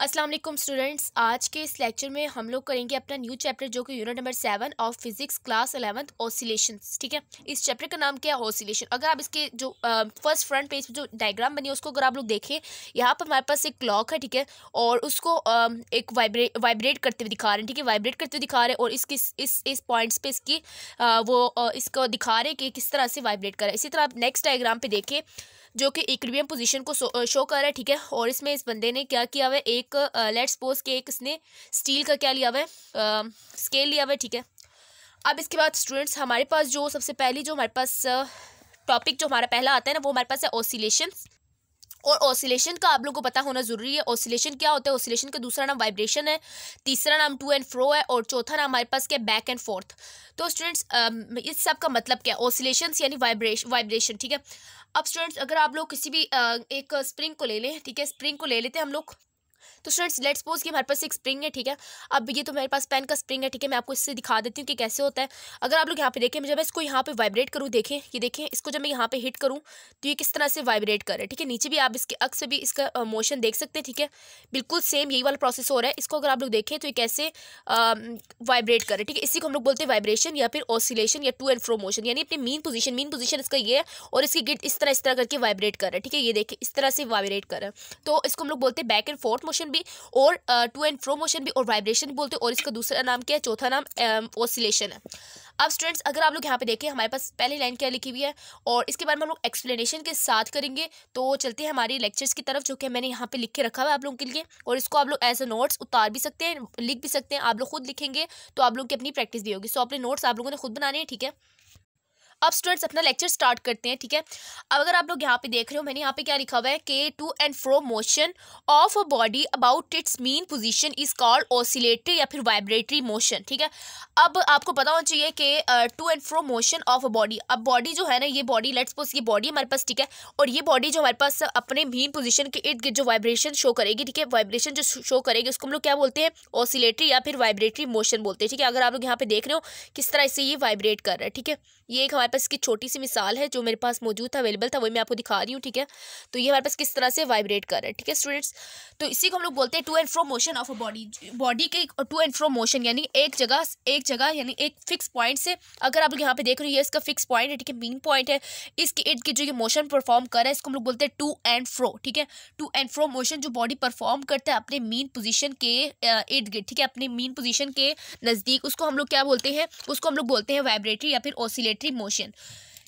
अस्सलाम वालेकुम स्टूडेंट्स। आज के इस लेक्चर में हम लोग करेंगे अपना न्यू चैप्टर जो कि unit number 7 of physics class 11th oscillations. ठीक है, इस चैप्टर का नाम क्या है? ऑसिलेशन। अगर आप इसके जो फर्स्ट फ्रंट पेज पे जो डायग्राम बनी है उसको अगर आप लोग देखें, यहाँ पर हमारे पास एक क्लॉक है, ठीक है, और उसको एक वाइब्रेट करते हुए दिखा रहे हैं। ठीक है, वाइब्रेट करते हुए दिखा रहे हैं और इसकी इस पॉइंट्स पे इसकी इसको दिखा रहे हैं कि किस तरह से वाइब्रेट कर रहा है। इसी तरह आप नेक्स्ट डायग्राम पे देखें जो कि इक्विलिब्रियम पोजीशन को शो कर रहा है। ठीक है, और इसमें इस बंदे ने क्या किया हुआ है, एक लेट्स सपोज के एक इसने स्टील का क्या लिया हुआ है, स्केल लिया हुआ है। ठीक है, अब इसके बाद स्टूडेंट्स हमारे पास जो सबसे पहली जो हमारे पास टॉपिक जो हमारा पहला आता है ना, वो हमारे पास है ऑसिलेशन। और ऑसिलेशन का आप लोगों को पता होना जरूरी है। ऑसिलेशन क्या होता है? ऑसिलेशन का दूसरा नाम वाइब्रेशन है, तीसरा नाम टू एंड फ्रो है, और चौथा नाम हमारे पास क्या, बैक एंड फोर्थ। तो स्टूडेंट्स इस सब का मतलब क्या है? ऑसिलेशन यानी वाइब्रेशन। ठीक है, अब स्टूडेंट्स अगर आप लोग किसी भी एक स्प्रिंग को ले लें, ठीक है, स्प्रिंग को ले लेते हैं हम लोग। तो स्टूडेंट्स लेट्स सपोज कि हमारे पास एक स्प्रिंग है। ठीक है, अब ये तो मेरे पास पेन का स्प्रिंग है। ठीक है, मैं आपको इससे दिखा देती हूँ कि कैसे होता है। अगर आप लोग यहाँ पे देखें, जब मैं इसको यहाँ पे वाइब्रेट करूँ, देखें ये देखें, इसको जब मैं यहाँ पे हिट करूँ तो ये किस तरह से वाइब्रेट कर रहा है। ठीक है, नीचे भी आप इसके अक्स से भी इसका मोशन देख सकते हैं। ठीक है, बिल्कुल सेम यही वाला प्रोसेस हो रहा है। इसको अगर आप लोग देखें तो ये कैसे वाइब्रेट कर रहे हैं। ठीक है, इसी को हम लोग बोलते हैं वाइब्रेशन या फिर ऑसिलेशन या टू एंड फ्रो मोशन, यानी अपनी मीन पोजीशन इसका ये है और इसकी गिट इस तरह करके वाइब्रेट कर रहा है। ठीक है, ये देखिए इस तरह से वाइब्रेट कर रहा है। तो इसको हम लोग बोलते हैं बैक एंड फोर्थ मोशन भी, और टू एंड फ्रो मोशन भी, और वाइब्रेशन भी बोलते हैं। और इसका दूसरा नाम क्या है? चौथा नाम ऑसिलेशन है। अब स्टूडेंट्स अगर आप लोग यहाँ पे देखें, हमारे पास पहली लाइन क्या लिखी हुई है और इसके बारे में हम लोग एक्सप्लेनेशन के साथ करेंगे। तो चलते हैं हमारी लेक्चर्स की तरफ, जो कि मैंने यहाँ पे लिख के रखा हुआ है आप लोगों के लिए, और इसको आप लोग एज अ नोट्स उतार भी सकते हैं, लिख भी सकते हैं। आप लोग खुद लिखेंगे तो आप लोग की अपनी प्रैक्टिस भी होगी। सो अपने नोट्स आप लोगों ने खुद बनाने हैं। ठीक है, अब स्टूडेंट्स अपना लेक्चर स्टार्ट करते हैं। ठीक है, अब अगर आप लोग यहाँ पे देख रहे हो, मैंने यहाँ पे क्या लिखा हुआ है कि to and fro motion of a body about its mean position is called oscillatory या फिर वाइब्रेटरी मोशन। ठीक है, अब आपको पता होना चाहिए कि to and fro motion of a body, अब बॉडी जो है ना, ये बॉडी लेट्स सपोज ये बॉडी हमारे पास, ठीक है, और ये बॉडी जो हमारे पास अपने मीन पोजीशन के इर्द गिर्द जो वाइब्रेशन शो करेगी, ठीक है, वाइब्रेशन जो शो करेगी उसको हम लोग क्या बोलते हैं? ऑसिलेटरी या फिर वाइब्रेटरी मोशन बोलते हैं। ठीक है, अगर आप लोग यहाँ पे देख रहे हो किस तरह से ये वाइब्रेट कर रहा है। ठीक है, ये एक हमारे पास की छोटी सी मिसाल है जो मेरे पास मौजूद था, अवेलेबल था, वही मैं आपको दिखा रही हूँ। ठीक है, तो ये हमारे पास किस तरह से वाइब्रेट कर रहा है। ठीक है स्टूडेंट्स, तो इसी को हम लोग बोलते हैं to and fro motion of a body के टू एंड फ्रो मोशन, यानी एक जगह यानी एक फिक्स पॉइंट से, अगर आप लोग यहाँ पे देख रहे हो ये इसका फिक्स पॉइंट है। ठीक है, मेन पॉइंट है, इसके इर्द गिर्द जो ये मोशन परफॉर्म कर रहा है इसको हम लोग बोलते हैं टू एंड फ्रो। ठीक है, टू एंड फ्रो मोशन जो बॉडी परफॉर्म करता है अपने मीन पोजीशन के इर्द गिर्द, ठीक है, अपने मीन पोजीशन के नज़दीक, उसको हम लोग क्या बोलते हैं? उसको हम लोग बोलते हैं वाइब्रेटरी या फिर ऑसिलेटरी मोशन।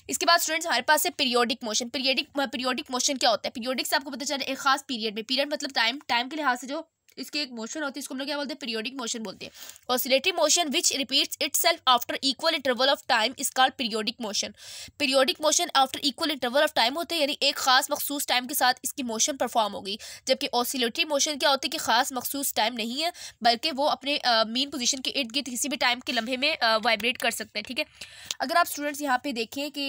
इसके बाद स्टूडेंट्स हमारे पास है पीरियोडिक मोशन। पीरियोडिक मोशन क्या होता है? पीरियोडिक से आपको पता चला एक खास पीरियड में, पीरियड मतलब टाइम के लिहाज से जो इसकी एक मोशन होती है इसको हम लोग क्या बोलते हैं? पीरियोडिक मोशन बोलते हैं। Oscillatory motion which repeats itself after equal interval of time is called periodic motion. Periodic motion after equal interval of time होते हैं, यानी एक खास मखसूस टाइम के साथ इसकी मोशन परफॉर्म होगी। जबकि ऑसिलेटरी मोशन क्या होती है कि खास मखसूस टाइम नहीं है, बल्कि वो अपने मेन पोजीशन के इर्द गिर्द किसी भी टाइम के लम्हे में वाइब्रेट कर सकते हैं। ठीक है, अगर आप स्टूडेंट्स यहाँ पे देखें कि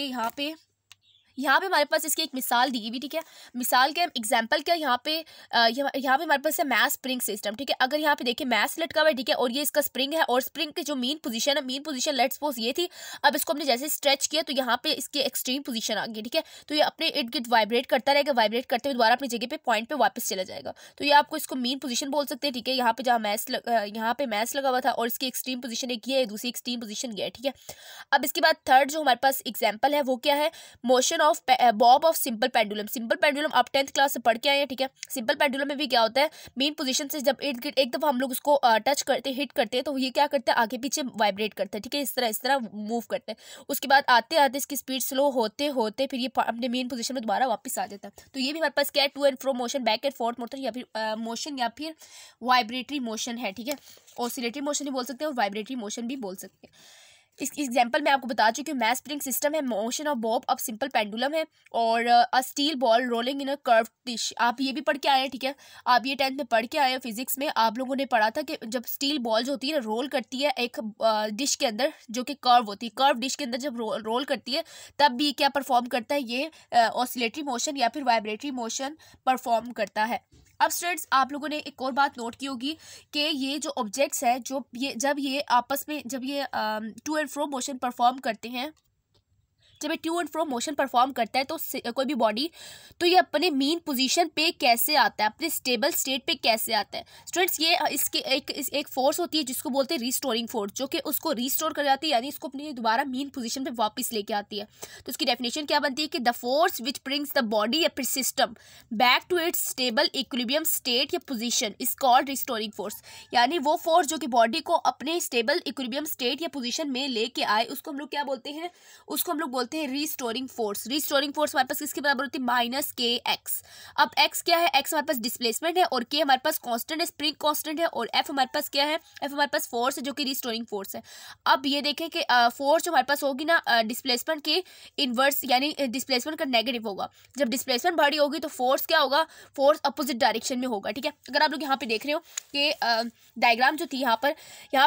यहाँ पे हमारे पास इसकी एक मिसाल दी हुई। ठीक है, मिसाल क्या एग्जांपल क्या, यहाँ पे यहाँ पे हमारे पास है मैस स्प्रिंग सिस्टम। ठीक है, अगर यहाँ पे देखिए मैस लटका हुआ है, ठीक है, और ये इसका स्प्रिंग है, और स्प्रिंग की जो मेन पोजीशन है, मेन पोजीशन लेट्स सपोज ये थी। अब इसको हमने जैसे स्ट्रेच किया तो यहाँ पे इसकी एक्सट्रीम पोजीशन आ गई। ठीक है, तो ये अपने इर्द गिर्द वाइब्रेट करता रहेगा, वाइब्रेट करते हुए दोबारा अपनी जगह पे पॉइंट पे वापस चला जाएगा। तो ये आपको इसको मेन पोजीशन बोल सकते हैं। ठीक है, यहाँ पे जहाँ यहाँ पे मैस लगा हुआ था और इसकी एक्सट्रीम पोजीशन एक ये है, दूसरी एक्सट्रीम पोजीशन ये है। ठीक है, अब इसके बाद थर्ड जो हमारे पास एग्जाम्पल है वो क्या है? Motion of bob of simple pendulum. Simple pendulum आप 10th क्लास से पढ़ के आए हैं। ठीक है, सिंपल पेंडुलम में भी क्या होता है? मेन पोजीशन से जब इर्द गिर्द एक दफा हम लोग उसको टच करते हिट करते हैं तो ये क्या करता है? आगे पीछे वाइब्रेट करता है। ठीक है, इस तरह मूव करता है। उसके बाद आते आते इसकी स्पीड स्लो होते होते फिर ये अपने मेन पोजीशन में दोबारा वापस आ जाता है। तो ये भी हमारे पास क्या है? To and fro motion, back and forth motion या फिर वाइब्रेटरी मोशन है। ठीक है, ऑसिलेटरी मोशन भी बोल सकते हैं और वाइब्रेटरी मोशन भी बोल सकते हैं। इस एग्जाम्पल में आपको बता चुकी हूँ, मैस स्प्रिंग सिस्टम है, मोशन ऑफ बॉब अब सिंपल पेंडुलम है, और a steel ball rolling in a curve dish. आप ये भी पढ़ के आए हैं। ठीक है, आप ये 10th में पढ़ के आए हैं। फिजिक्स में आप लोगों ने पढ़ा था कि जब स्टील बॉल जो होती है ना रोल करती है एक डिश के अंदर जो कि कर्व होती है, कर्व डिश के अंदर जब रोल करती है तब भी क्या परफॉर्म करता है? ये ऑसिलेटरी मोशन या फिर वाइब्रेटरी मोशन परफॉर्म करता है। अब स्टूडेंट्स आप लोगों ने एक और बात नोट की होगी कि ये जो ऑब्जेक्ट्स है जब ये आपस में जब ये to and fro motion perform करते हैं, जब ये to and fro motion perform करता है तो कोई भी बॉडी, तो ये अपने मीन पोजीशन पे कैसे आता है, अपने स्टेबल स्टेट पे कैसे आता है स्टूडेंट्स। ये इसके एक फोर्स होती है जिसको बोलते हैं रिस्टोरिंग फोर्स, जो कि उसको रिस्टोर कर जाती है, यानी इसको अपनी दोबारा मीन पोजीशन पे वापस लेके आती है। तो इसकी डेफिनेशन क्या बनती है कि the force which brings the body या फिर system back to its stable equilibrium state या position is called restoring force. यानी वो फोर्स जो कि बॉडी को अपने स्टेबल इक्विलिब्रियम स्टेट या पोजीशन में लेके आए, उसको हम लोग क्या बोलते हैं, उसको हम लोग बोलते हैं रिस्टोरिंग फोर्स। रिस्टोरिंग फोर्स हमारे पास किसके बराबर होती है, माइनस के एक्स। अब एक्स क्या है, एक्स हमारे पास डिस्प्लेसमेंट है और के हमारे पास कांस्टेंट है, स्प्रिंग कांस्टेंट है, और एफ हमारे पास क्या है, एफ हमारे पास फोर्स है जो कि रिस्टोरिंग फोर्स है। अब ये देखें कि फोर्स जो हमारे पास होगी ना डिस्प्लेसमेंट के इनवर्स, यानी डिस्प्लेसमेंट का नेगेटिव होगा। जब डिस्प्लेसमेंट बड़ी होगी तो फोर्स क्या होगा, फोर्स अपोजिट डायरेक्शन में होगा, ठीक है। अगर आप लोग यहाँ पे देख रहे हो कि डायग्राम जो थी यहाँ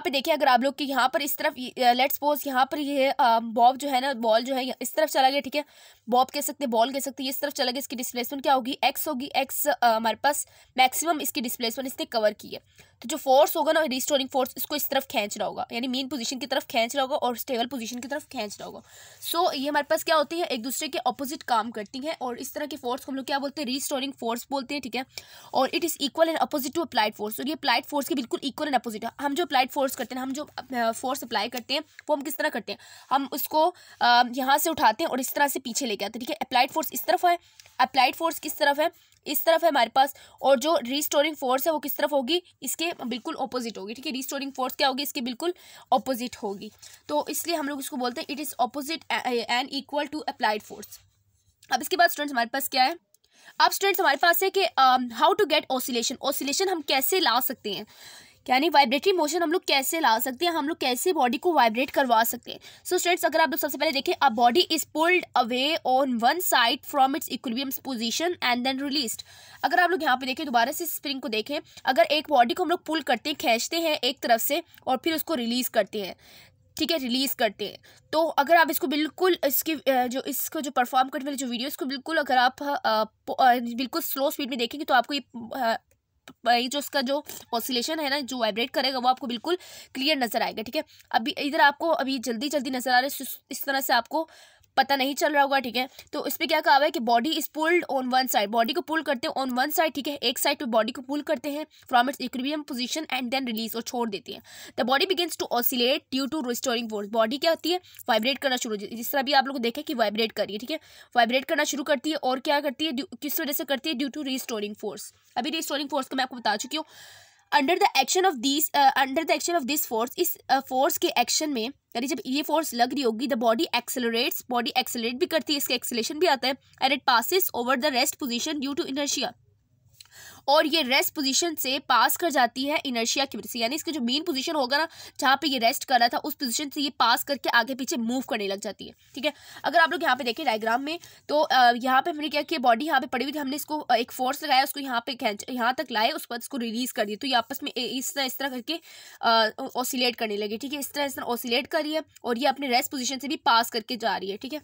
पे देखिए, अगर आप लोग कि यहाँ पर इस तरफ लेट्स सपोज यहाँ पर ये बॉब जो है ना, बॉल जो है इस तरफ चला गया, ठीक है, बॉब कह सकते हैं, बॉल कह सकते हैं, इस तरफ चला गया, इसकी डिस्प्लेसमेंट क्या होगी, एक्स होगी। एक्स हमारे पास मैक्सिमम इसकी डिस्प्लेसमेंट इसने कवर की है। तो जो फोर्स होगा ना रिस्टोरिंग फोर्स, इसको इस तरफ खींच रहा होगा, यानी मीन पोजीशन की तरफ खींच रहा होगा और स्टेबल पोजीशन की तरफ खींच रहा होगा। सो ये हमारे पास क्या होती है, एक दूसरे के ऑपोजिट काम करती हैं, और इस तरह के फोर्स को हम लोग क्या बोलते हैं, रिस्टोरिंग फोर्स बोलते हैं, ठीक है। और it is equal and opposite to applied force. और ये अप्लाइड फोर्स के बिल्कुल इक्वल एंड अपोजिट है। हम जो अप्लाइड फोर्स करते हैं, हम जो फोर्स अप्लाई करते हैं, वो हम किस तरह करते हैं, हम उसको यहाँ से उठाते हैं और इस तरह से पीछे लेके आते हैं, ठीक है। अप्लाइड फोर्स इस तरफ है, अप्लाइड फोर्स किस तरफ है, इस तरफ है हमारे पास, और जो रिस्टोरिंग फोर्स है वो किस तरफ होगी, इसके बिल्कुल ऑपोजिट होगी, ठीक है। रिस्टोरिंग फोर्स क्या होगी, इसके बिल्कुल ऑपोजिट होगी, तो इसलिए हम लोग इसको बोलते हैं it is opposite and equal to applied force. अब इसके बाद स्टूडेंट्स हमारे पास क्या है, अब स्टूडेंट्स हमारे पास है कि how to get oscillation. Oscillation हम कैसे ला सकते हैं, यानी वाइब्रेटरी मोशन हम लोग कैसे ला सकते हैं, हम लोग कैसे बॉडी को वाइब्रेट करवा सकते हैं। सो स्टूडेंट्स, अगर आप लोग सबसे पहले देखें, a body is pulled away on one side from its equilibrium position and then released. अगर आप लोग यहाँ पे देखें, दोबारा से स्प्रिंग को देखें, अगर एक बॉडी को हम लोग पुल करते हैं, खींचते हैं एक तरफ से और फिर उसको रिलीज करते हैं, ठीक है, रिलीज करते हैं, तो अगर आप इसको बिल्कुल इसकी इसको जो परफॉर्म करने वाली जो वीडियो, इसको बिल्कुल अगर आप बिल्कुल स्लो स्पीड में देखेंगे तो आपको ये जो उसका जो ऑसिलेशन है ना, जो वाइब्रेट करेगा, वो आपको बिल्कुल क्लियर नजर आएगा, ठीक है। अभी इधर आपको अभी जल्दी जल्दी नजर आ रहा है, इस तरह से आपको पता नहीं चल रहा होगा, ठीक है। तो इस पे क्या कहा हुआ है कि body is pulled on one side, body को पुल करते हैं ऑन वन साइड, ठीक है, एक साइड पे बॉडी को पुल करते हैं from its equilibrium position and then release, और छोड़ देते हैं। The body begins to oscillate due to restoring force. Body क्या होती है, वाइब्रेट करना शुरू, जिस तरह भी आप लोग देखें कि वाइब्रेट कर रही है, ठीक है, वाइब्रेट करना शुरू करती है, और क्या करती है, किस वजह से करती है, ड्यू टू रिस्टोरिंग फोर्स। अभी रिस्टोरिंग फोर्स को मैं आपको बता चुकी हूँ। Under the action of this force, इस फोर्स के एक्शन में, यानी जब ये फोर्स लग रही होगी, the body accelerates, body accelerate भी करती है, इसका एक्सेलेरेशन भी आता है, and it passes over the rest position due to inertia, और ये रेस्ट पोजीशन से पास कर जाती है इनर्शिया की वजह से, यानी इसका जो मेन पोजीशन होगा ना, जहाँ पे ये रेस्ट कर रहा था, उस पोजीशन से ये पास करके आगे पीछे मूव करने लग जाती है, ठीक है। अगर आप लोग यहाँ पे देखें डायग्राम में, तो यहाँ पे हमने क्या किया, बॉडी यहाँ पे पड़ी हुई थी, हमने इसको एक फोर्स लगाया, उसको यहाँ पे यहाँ तक लाए, उसके बाद इसको रिलीज कर दिया, तो ये आपस में इस तरह करके ऑसिलेट करने लगी, ठीक है। इस तरह ऑसिलेट कर रही है, और ये अपने रेस्ट पोजीशन से भी पास करके जा रही है, ठीक है।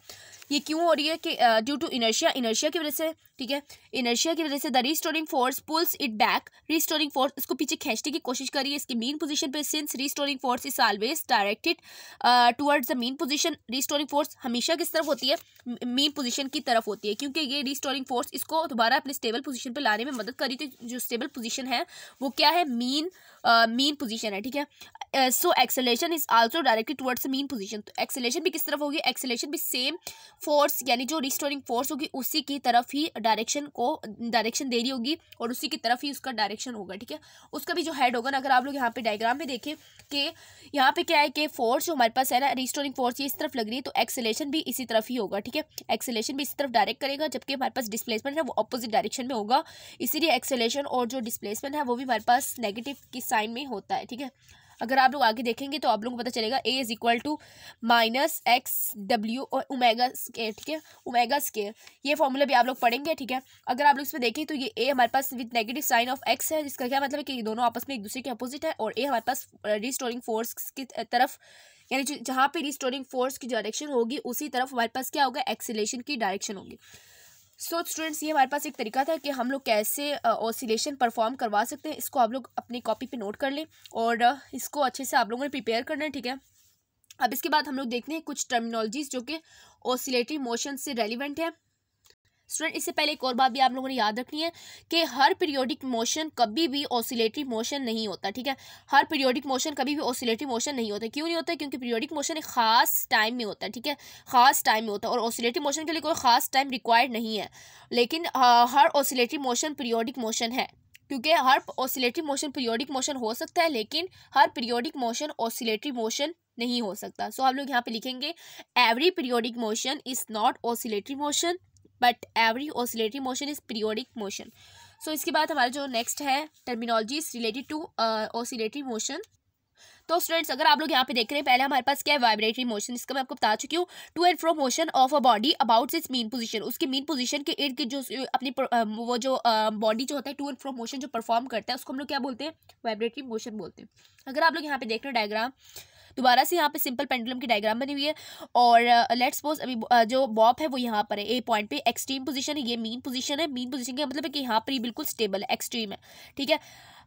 ये क्यों हो रही है कि ड्यू टू इनर्शिया, इनर्शिया की वजह से, ठीक है, इनर्शिया की वजह से the restoring force pulls it back. Restoring force इसको पीछे खींचने की कोशिश कर रही है इसकी मेन पोजीशन पे, since restoring force is always directed towards the mean position. Restoring force हमेशा किस तरफ होती है, मेन पोजीशन की तरफ होती है, क्योंकि ये रिस्टोरिंग फोर्स इसको दोबारा अपने स्टेबल पोजीशन पे लाने में मदद कर रही थी। जो स्टेबल पोजीशन है वो क्या है, मीन पोजीशन है, ठीक है। So acceleration is also directed towards the mean position. तो एक्सेलरेशन भी किस तरफ होगी, एक्सेलरेशन भी सेम फोर्स, यानी जो रिस्टोरिंग फोर्स होगी उसी की तरफ ही डायरेक्शन दे रही होगी, और उसी की तरफ ही उसका डायरेक्शन होगा, ठीक है। उसका भी जो हेड होगा ना, अगर आप लोग यहाँ पे डायग्राम में देखें कि यहाँ पे क्या है कि फोर्स जो हमारे पास है ना, रिस्टोरिंग फोर्स ये इस तरफ लग रही है, तो एक्सेलरेशन भी इसी तरफ ही होगा, ठीक है। एक्सेलरेशन भी इसी तरफ डायरेक्ट करेगा, जबकि हमारे पास डिस्प्लेसमेंट है वो अपोजिट डायरेक्शन में होगा, इसीलिए एक्सेलरेशन और जो डिस्प्लेसमेंट है वो भी हमारे पास नेगेटिव की साइन में होता है, ठीक है। अगर आप लोग आगे देखेंगे तो आप लोगों को पता चलेगा A is equal to minus x डब्ल्यू और ओमेगा स्क्वायर, ठीक है, ओमेगा स्क्वायर, ये फॉर्मूला भी आप लोग पढ़ेंगे, ठीक है। अगर आप लोग इसमें देखें तो ये A हमारे पास with negative sign of x है, जिसका क्या मतलब है कि ये दोनों आपस में एक दूसरे के अपोजिट है, और A हमारे पास रिस्टोरिंग फोर्स की तरफ, यानी जहाँ पे रिस्टोरिंग फोर्स की डायरेक्शन होगी उसी तरफ हमारे पास क्या होगा, एक्सेलरेशन की डायरेक्शन होगी। सो स्टूडेंट्स, ये हमारे पास एक तरीका था कि हम लोग कैसे ऑसिलेशन परफॉर्म करवा सकते हैं। इसको आप लोग अपनी कॉपी पे नोट कर लें, और इसको अच्छे से आप लोगों ने प्रिपेयर करना है, ठीक है। अब इसके बाद हम लोग देखते हैं कुछ टर्मिनोलॉजीज जो कि ऑसिलेटरी मोशन से रेलिवेंट है। स्टूडेंट, इससे पहले एक और बात भी आप लोगों ने याद रखनी है कि हर पीरियोडिक मोशन कभी भी ऑसिलेटरी मोशन नहीं होता, ठीक है। हर पीरियोडिक मोशन कभी भी ऑसिलेटरी मोशन नहीं होता। क्यों नहीं होता? क्योंकि पीरियोडिक मोशन एक खास टाइम में होता है, ठीक है, खास टाइम में होता है, और ऑसिलेटरी मोशन के लिए कोई खास टाइम रिक्वायर्ड नहीं है। लेकिन हर ऑसिलेटरी मोशन पीरियोडिक मोशन है, क्योंकि हर ऑसिलेटरी मोशन पीरियोडिक मोशन हो सकता है, लेकिन हर पीरियोडिक मोशन ऑसिलेटरी मोशन नहीं हो सकता। सो हम लोग यहाँ पे लिखेंगे every periodic motion is not oscillatory motion but every oscillatory motion is periodic motion. So इसके बाद हमारा जो नेक्स्ट है terminologies related to oscillatory motion. तो स्टूडेंट्स, अगर आप लोग यहाँ पे देख रहे हैं, पहले हमारे पास क्या है? Vibratory motion. इसका मैं आपको बता चुकी हूँ। To and fro motion of a body about its mean position, उसकी मीन पोजीशन के इर्द गिर्द जो अपनी वो जो बॉडी जो होता है टू एंड फ्रो मोशन जो परफॉर्म करता है उसको हम लोग क्या बोलते हैं? वाइब्रेटरी मोशन बोलते हैं। अगर आप लोग यहाँ पे देख रहे हो डायग्राम, दोबारा से यहाँ पे सिंपल पेंडुलम की डायग्राम बनी हुई है, और लेट्स सपोज अभी जो बॉब है वो यहाँ पर है, ए पॉइंट पे एक्सट्रीम पोजीशन है, ये मीन पोजीशन है। मीन पोजीशन का मतलब है कि यहाँ पर ये बिल्कुल स्टेबल है, एक्सट्रीम है, ठीक है।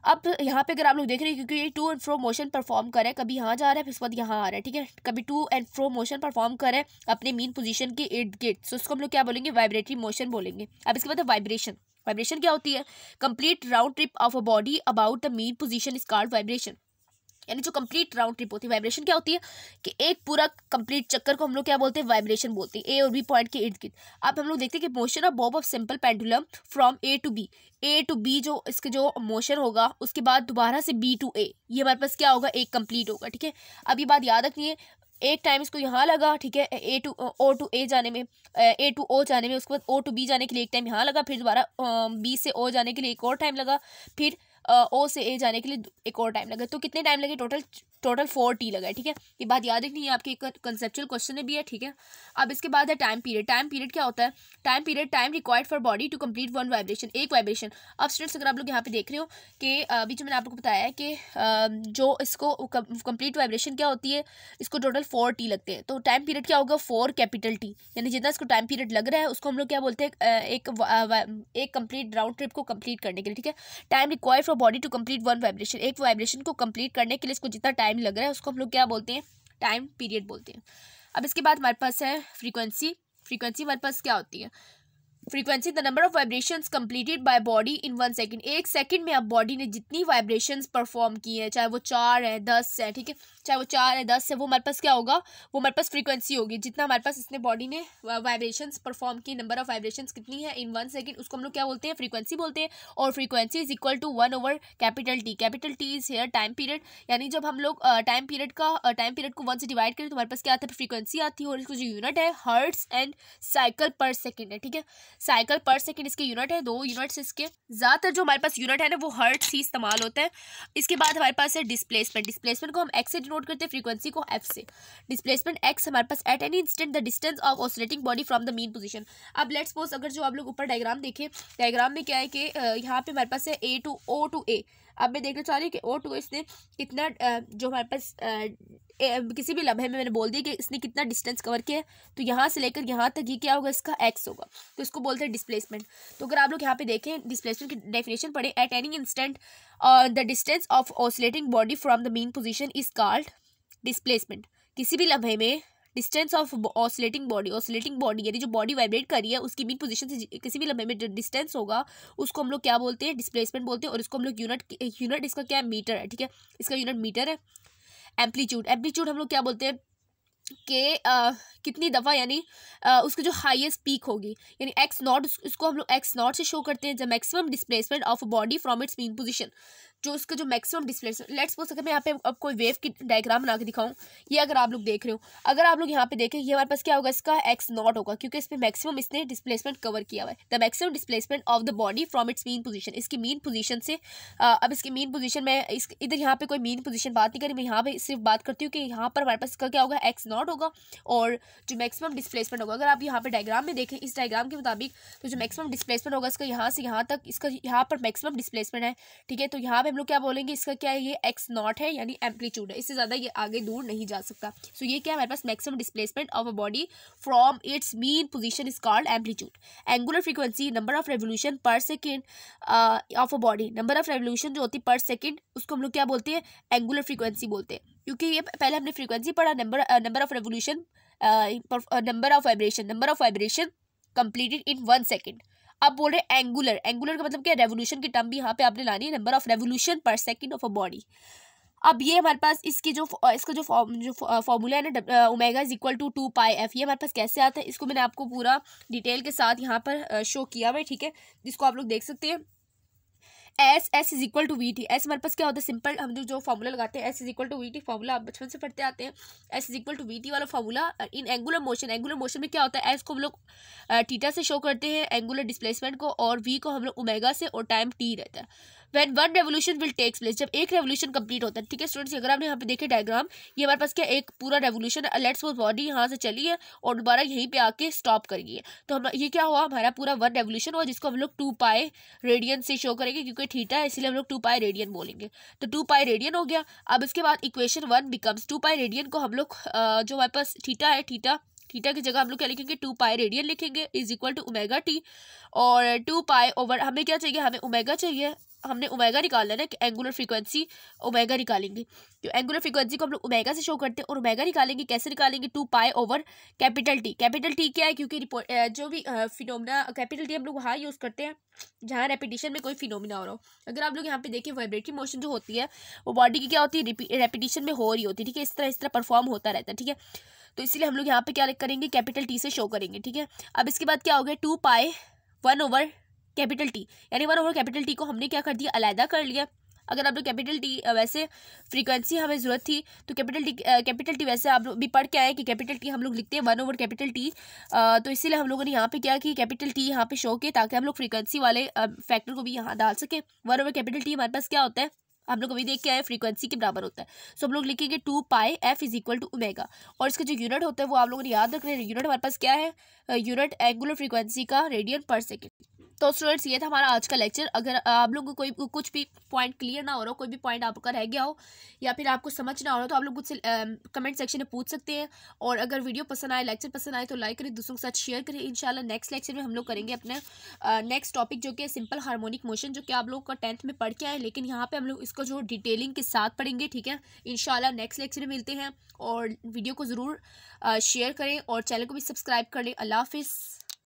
अब यहाँ पे अगर आप लोग देख रहे हैं, क्योंकि ये to and fro motion perform कर रहा है, कभी यहाँ जा रहा है फिर उसके बाद यहाँ आ रहा है, ठीक है, कभी to and fro motion perform कर रहा है अपने मीन पोजीशन के इर्द गिर्द, सो उसको हम लोग क्या बोलेंगे? वाइब्रेटरी मोशन बोलेंगे। अब इसके बाद वाइब्रेशन। वाइब्रेशन क्या होती है? Complete round trip of a body about the mean position is called vibration. यानी जो कंप्लीट राउंड ट्रिप होती है। वाइब्रेशन क्या होती है? कि एक पूरा कंप्लीट चक्कर को हम लोग क्या बोलते हैं? वाइब्रेशन बोलते हैं, ए और बी पॉइंट के इर्द गिर्द। अब हम लोग देखते हैं कि motion of bob of simple pendulum from A to B, A to B जो इसके जो मोशन होगा, उसके बाद दोबारा से बी टू ए, ये हमारे पास क्या होगा? एक कंप्लीट होगा, ठीक है। अब ये बात याद रखनी है, एक टाइम इसको यहाँ लगा, ठीक है, ए टू ए जाने में, ए टू ओ जाने में, उसके बाद ओ टू बी जाने के लिए एक टाइम यहाँ लगा, फिर दोबारा बी से ओ जाने के लिए एक और टाइम लगा, फिर ओ से ए जाने के लिए एक और टाइम लगा। तो कितने टाइम लगे? टोटल 4t लगा है, ठीक है। ये बात याद रखनी है, आपके एक कंसेप्चुअल क्वेश्चन में भी है, ठीक है। अब इसके बाद है टाइम पीरियड। टाइम पीरियड क्या होता है? Time period time required for body to complete one vibration, एक वाइब्रेशन। अब स्टूडेंट्स, अगर आप लोग यहाँ पे देख रहे हो कि अभी जो मैंने आप लोग को बताया है कि जो इसको कंप्लीट वाइब्रेशन क्या होती है, इसको टोटल 4t लगते हैं, तो टाइम पीरियड क्या होगा? 4T, यानी जितना इसको टाइम पीरियड लग रहा है उसको हम लोग क्या बोलते हैं? एक कंप्लीट राउंड ट्रिप को कंप्लीट करने के लिए, ठीक है। Time required for body to complete one vibration, एक वाइब्रेशन को कंप्लीट करने के लिए इसको जितना टाइम लग रहा है उसको हम लोग क्या बोलते हैं? टाइम पीरियड बोलते हैं। अब इसके बाद हमारे पास है फ्रीक्वेंसी। फ्रीक्वेंसी हमारे पास क्या होती है? Frequency the number of vibrations completed by body in 1 second, एक सेकंड में अब बॉडी ने जितनी वाइब्रेशंस परफॉर्म की है, चाहे वो 4 है 10 है, ठीक है, चाहे वो 4 है 10 है, वो हमारे पास क्या होगा? वो हमारे पास फ्रीक्वेंसी होगी। जितना हमारे पास इसने बॉडी ने वाइब्रेशंस परफॉर्म की, नंबर ऑफ वाइब्रेशंस कितनी है इन 1 सेकंड, उसको हम लोग क्या बोलते हैं? फ्रीक्वेंसी बोलते हैं। और frequency is equal to 1/T। Capital T is here time period, यानी जब हम लोग टाइम पीरियड को 1 से डिवाइड करें तो हमारे पास क्या आता है? फ्रीक्वेंसी आती है, और इसको जो यूनिट है हर्ट्ज एंड साइकिल पर सेकेंड है, ठीक है। साइकिल पर सेकंड इसके यूनिट है, 2 यूनिट्स इसके। ज्यादातर जो हमारे पास यूनिट है ना वो हर्ट्ज ही इस्तेमाल होता है। इसके बाद हमारे पास है डिस्प्लेसमेंट। डिस्प्लेसमेंट को हम एक्स से डिनोट करते हैं, फ्रीक्वेंसी को एफ से। डिस्प्लेसमेंट एक्स हमारे पास at any instant the distance of oscillating body from the mean position. अब लेट्स सपोज अगर जो आप लोग ऊपर डायग्राम देखें, डायग्राम में क्या है कि यहाँ पे हमारे पास है ए टू ओ टू ए। अब मैं देखना चाह रही हूँ कि ओ टू इसने कितना जो हमारे पास किसी भी लम्हे में मैंने बोल दिया कि इसने कितना डिस्टेंस कवर किया है, तो यहाँ से लेकर यहाँ तक ये क्या होगा? इसका एक्स होगा, तो इसको बोलते हैं डिस्प्लेसमेंट। तो अगर आप लोग यहाँ पे देखें डिस्प्लेसमेंट की डेफिनेशन पढ़े, eight any instant the distance of oscillating body from the mean position is called displacement. किसी भी लम्हे में डिस्टेंस ऑफ ऑसिलेटिंग बॉडी यानी जो बॉडी वाइब्रेट कर रही है उसकी मीन पोजीशन से किसी भी लम्हे में जो डिस्टेंस होगा उसको हम लोग क्या बोलते हैं? डिस्प्लेसमेंट बोलते हैं। और इसको हम लोग यूनिट इसका क्या है? मीटर है, ठीक है, इसका यूनिट मीटर है। एम्पलीट्यूड हम लोग क्या बोलते हैं? कि कितनी दफ़ा, यानी उसकी जो हाईएस्ट पीक होगी, यानी एक्स नॉट, इसको हम लोग एक्स नॉट से शो करते हैं। The maximum displacement of body from its mean position, जो उसका जो मैक्सिमम डिस्प्लेसमेंट। लेट्स सपोज अगर मैं यहाँ पे अब कोई वेव की डायग्राम बना के दिखाऊं, ये अगर आप लोग देख रहे हो, अगर आप लोग यहाँ पे देखें, ये हमारे पास क्या होगा? इसका एक्स नॉट होगा, क्योंकि इसमें मैक्सिमम इसने डिस्प्लेसमेंट कवर किया हुआ है। The maximum displacement of the body from its mean position, इसकी मीन पोजीशन से। अब इसकी मीन पोजीशन में इधर यहाँ पे कोई मीन पोजीशन बात नहीं करी, मैं यहाँ पे सिर्फ बात करती हूँ कि यहाँ पर हमारे पास इसका क्या होगा? एक्स नॉट होगा, और जो मैक्सिमम डिस्प्लेसमेंट होगा, अगर आप यहाँ पे डायग्राम में देखें, इस डायग्राम के मुताबिक, तो जो मैक्सिमम डिस्प्लेसमेंट होगा इसका यहाँ से यहाँ तक, इसका यहाँ पर मैक्सिमम डिस्प्लेसमेंट है, ठीक है। तो यहाँ पे हम लोग क्या बोलेंगे? इसका क्या है? ये एक्स नॉट है, यानी एम्पलीट्यूड है, इससे ज़्यादा ये आगे दूर नहीं जा सकता। सो ये क्या है? हमारे पास maximum displacement of a body from its mean position is called amplitude. Angular frequency, number of revolution per second of a body. Number of revolution जो होती है पर सेकेंड, उसको हम लोग क्या बोलते हैं? एंगुलर फ्रीक्वेंसी बोलते हैं। क्योंकि ये पहले हमने फ्रीक्वेंसी पढ़ा, number of revolution, number of vibration completed in 1 second. अब बोल रहे एंगुलर, एंगुलर का मतलब क्या, रेवोल्यूशन की टर्म भी यहाँ पे आपने लानी है, number of revolution per second of a body. अब ये हमारे पास इसकी इसका जो फॉर्मूला है ना, omega is equal to 2πf, ये हमारे पास कैसे आता है, इसको मैंने आपको पूरा डिटेल के साथ यहाँ पर शो किया हुआ है, ठीक है, जिसको आप लोग देख सकते हैं। S is equal to V T, S हमारे पास क्या होता है, सिंपल हम जो फॉर्मूला लगाते हैं, S is equal to V T, formula आप बचपन से पढ़ते आते हैं, S is equal to V T वाला फॉर्मूला इन एंगुलर मोशन। एंगुलर मोशन में क्या होता है, एस को हम लोग थीटा से शो करते हैं एंगुलर डिस्प्लेसमेंट को, और वी को हम लोग ओमेगा से, और टाइम टी रहता है। When one revolution will takes place, जब एक रेवोल्यूशन कंप्लीट होता है, ठीक है स्टूडेंट्स, अगर आपने यहाँ पे देखे डायग्राम, ये हमारे पास क्या एक पूरा रेवोल्यूशन, लेट्स सपोज बॉडी यहाँ से चली है और दोबारा यहीं पे आके स्टॉप कर गई है, तो हम ये क्या हुआ, हमारा पूरा 1 रेवोल्यूशन हुआ, जिसको हम लोग 2π रेडियन से शो करेंगे, क्योंकि थीटा है इसलिए हम लोग 2π रेडियन बोलेंगे, तो 2π रेडियन हो गया। अब इसके बाद इक्वेशन 1 बिकम्स 2π रेडियन को हम लोग जो हमारे पास थीटा है, थीटा की जगह हम लोग क्या लिखेंगे, 2π रेडियन लिखेंगे is equal to omega T, और 2π ओवर हमें क्या चाहिए, हमें ओमेगा चाहिए, हमने ओमेगा निकालना है ना, कि एंगुलर फ्रीक्वेंसी ओमेगा निकालेंगे, तो एंगुलर फ्रीक्वेंसी को हम लोग ओमेगा से शो करते हैं, और ओमेगा निकालेंगे, कैसे निकालेंगे, 2π over capital T. Capital T क्या है, क्योंकि जो भी फिनोमिना, कैपिटल टी हम लोग वहाँ यूज़ करते हैं जहाँ रेपिटेशन में कोई फिनोमिना हो रहा हो। अगर आप लोग यहाँ पे देखिए, वाइब्रेटरी मोशन जो होती है वो बॉडी की क्या होती है, रेपिटेशन में हो रही होती है, ठीक है, इस तरह परफॉर्म होता रहता है, ठीक है, तो इसलिए हम लोग यहाँ पे क्या करेंगे, कैपिटल टी से शो करेंगे, ठीक है। अब इसके बाद क्या हो गया, 2π 1 ओवर कैपिटल टी, यानी 1 ओवर कैपिटल टी को हमने क्या कर दिया, अलहदा कर लिया। अगर आप लोग कैपिटल टी, वैसे फ्रीक्वेंसी हमें ज़रूरत थी, तो कैपिटल टी वैसे आप लोग भी पढ़ के आए कि कैपिटल टी हम लोग लिखते हैं 1 ओवर कैपिटल टी, तो इसीलिए हम लोगों ने यहाँ पे क्या कि कैपिटल टी यहाँ पे शो किया, ताकि हम लोग फ्रीक्वेंसी वाले फैक्टर को भी यहाँ डाल सकें। 1 ओवर कैपिटल टी हमारे पास क्या होता है, हम लोग अभी देख के आए, फ्रीक्वेंसी के बराबर होता है, सो हम लोग लिखेंगे 2π f is equal to omega, और इसका जो यूनिट होता है वो आप लोगों ने याद रखना है, यूनिट हमारे पास क्या है, यूनिट एंगुलर फ्रीक्वेंसी का रेडियन पर सेकेंड। तो स्टूडेंट्स ये था हमारा आज का लेक्चर। अगर आप लोगों को कोई कुछ भी पॉइंट क्लियर ना हो रहा हो, कोई भी पॉइंट आपका रह गया हो, या फिर आपको समझ ना हो रहा हो, तो आप लोग मुझसे कमेंट सेक्शन में पूछ सकते हैं। और अगर वीडियो पसंद आए, लेक्चर पसंद आए, तो लाइक करें, दूसरों के साथ शेयर करें। इंशाल्लाह नेक्स्ट लेक्चर में हम लोग करेंगे अपने नेक्स्ट टॉपिक, जो कि सिंपल हार्मोनिक मोशन, जो कि आप लोग का 10th में पढ़ के आए, लेकिन यहाँ पे हम लोग इसको जो डिटेलिंग के साथ पढ़ेंगे, ठीक है। इंशाल्लाह नेक्स्ट लेक्चर में मिलते हैं, और वीडियो को ज़रूर शेयर करें और चैनल को भी सब्सक्राइब कर लें। अल्लाह हाफिज़।